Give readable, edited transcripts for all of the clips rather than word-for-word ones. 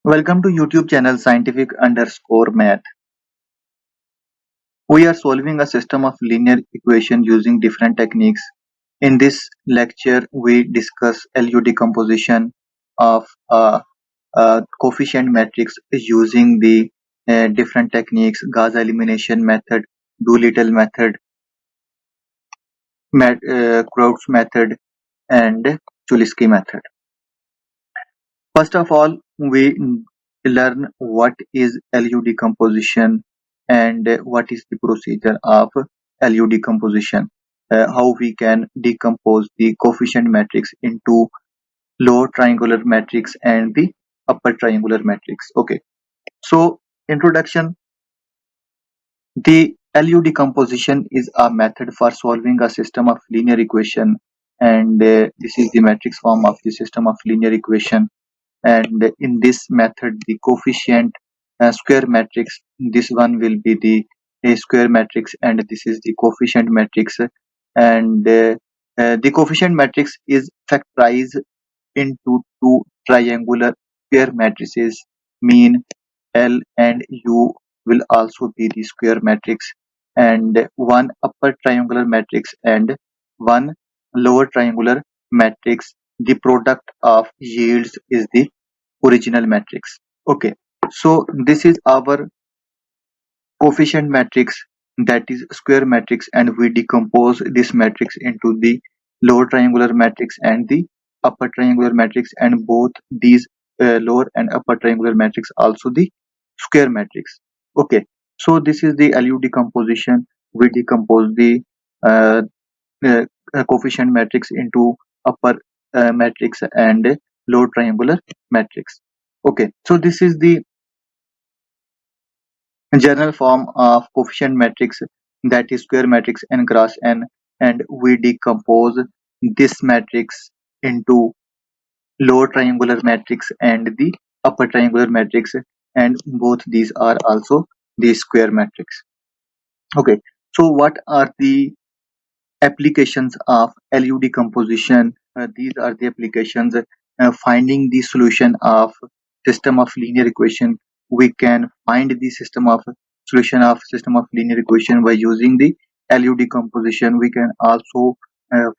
Welcome to YouTube channel scientific underscore math. We are solving a system of linear equation using different techniques. In this lecture, we discuss LU decomposition of a coefficient matrix using the different techniques: Gauss Elimination Method, Doolittle Method, Crout's Method, and Cholesky Method. First of all, we learn what is LU decomposition and what is the procedure of LU decomposition. How we can decompose the coefficient matrix into lower triangular matrix and the upper triangular matrix. Okay, so introduction. The LU decomposition is a method for solving a system of linear equation, and this is the matrix form of the system of linear equation. And in this method the coefficient square matrix, this one will be the a square matrix, and this is the coefficient matrix, and the coefficient matrix is factorized into two triangular square matrices. Mean L and U will also be the square matrix, and one upper triangular matrix and one lower triangular matrix. The product of yields is the original matrix. Okay, so this is our coefficient matrix, that is square matrix, and we decompose this matrix into the lower triangular matrix and the upper triangular matrix, and both these lower and upper triangular matrix also the square matrix. Okay, so this is the LU decomposition. We decompose the uh, uh, coefficient matrix into upper matrix and lower triangular matrix. Okay, so this is the general form of coefficient matrix, that is square matrix and Gaussian, and we decompose this matrix into lower triangular matrix and the upper triangular matrix, and both these are also the square matrix. Okay, so what are the applications of LU decomposition? These are the applications: finding the solution of system of linear equation. We can find the system of linear equation by using the LU decomposition. We can also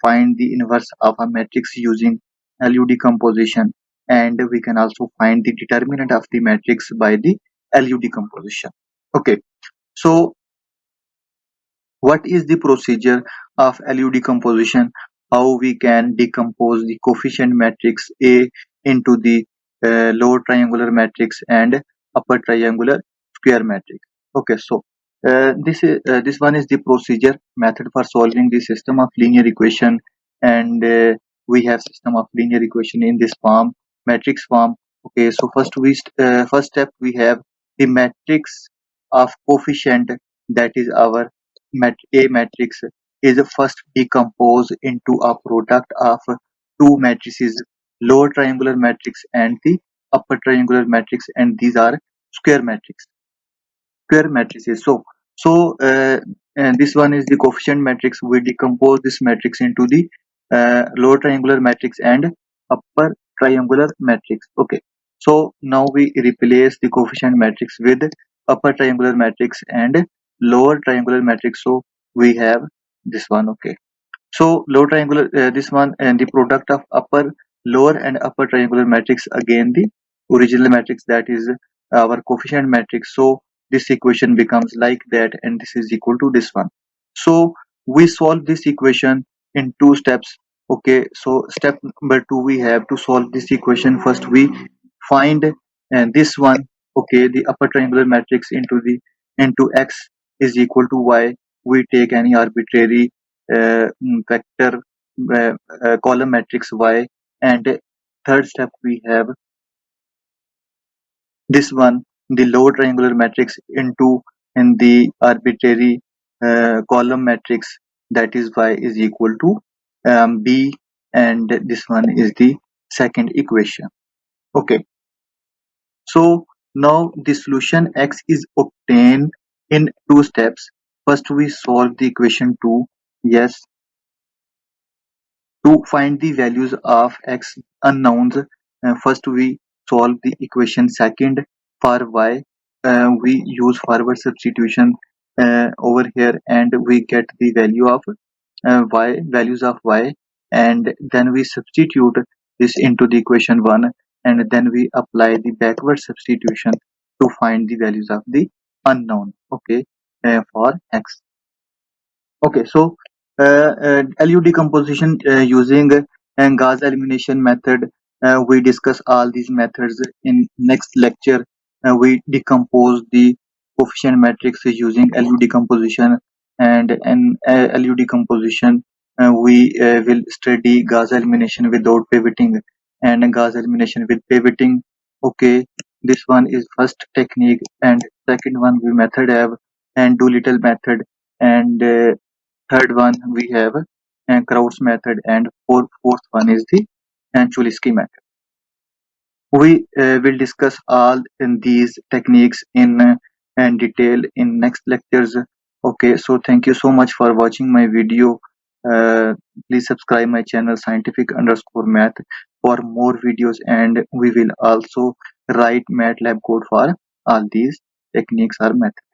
find the inverse of a matrix using LU decomposition, and we can also find the determinant of the matrix by the LU decomposition. Okay, so what is the procedure of LU decomposition? How we can decompose the coefficient matrix A into the lower triangular matrix and upper triangular square matrix. Okay, so this one is the procedure method for solving the system of linear equation, and we have system of linear equation in this form, matrix form. Okay, so first step we have the matrix of coefficient, that is our A matrix is first decomposed into a product of two matrices, lower triangular matrix and the upper triangular matrix, and these are square matrix square matrices. So and this one is the coefficient matrix. We decompose this matrix into the lower triangular matrix and upper triangular matrix. Okay, so now we replace the coefficient matrix with upper triangular matrix and lower triangular matrix. So we have this one. Okay, so lower triangular, this one, and the product of lower and upper triangular matrix, again the original matrix, that is our coefficient matrix. So this equation becomes like that, and this is equal to this one. So we solve this equation in two steps. Okay, so step number two, we have to solve this equation. First we find this one. Okay, the upper triangular matrix into x is equal to y. We take any arbitrary vector column matrix y, and third step we have this one, the lower triangular matrix into in the arbitrary column matrix, that is y is equal to b, and this one is the second equation. Okay, so now the solution x is obtained in two steps. First we solve the equation 2. Yes, to find the values of x unknowns, first we solve the equation second for y, we use forward substitution over here, and we get the value of values of y, and then we substitute this into the equation 1, and then we apply the backward substitution to find the values of the unknown, okay, for x. Okay, so LU decomposition using Gauss elimination method. We discuss all these methods in next lecture. We decompose the coefficient matrix using LU decomposition, and in LU decomposition we will study Gauss elimination without pivoting and Gauss elimination with pivoting. Okay, this one is first technique, and second one we method have and Doolittle method, and third one we have Kraut's method, and fourth one is the Cholesky method. We will discuss all in these techniques in detail in next lectures. Okay, so thank you so much for watching my video. Uh, Please subscribe my channel scientific underscore math for more videos, and we will also write MATLAB code for all these techniques or methods.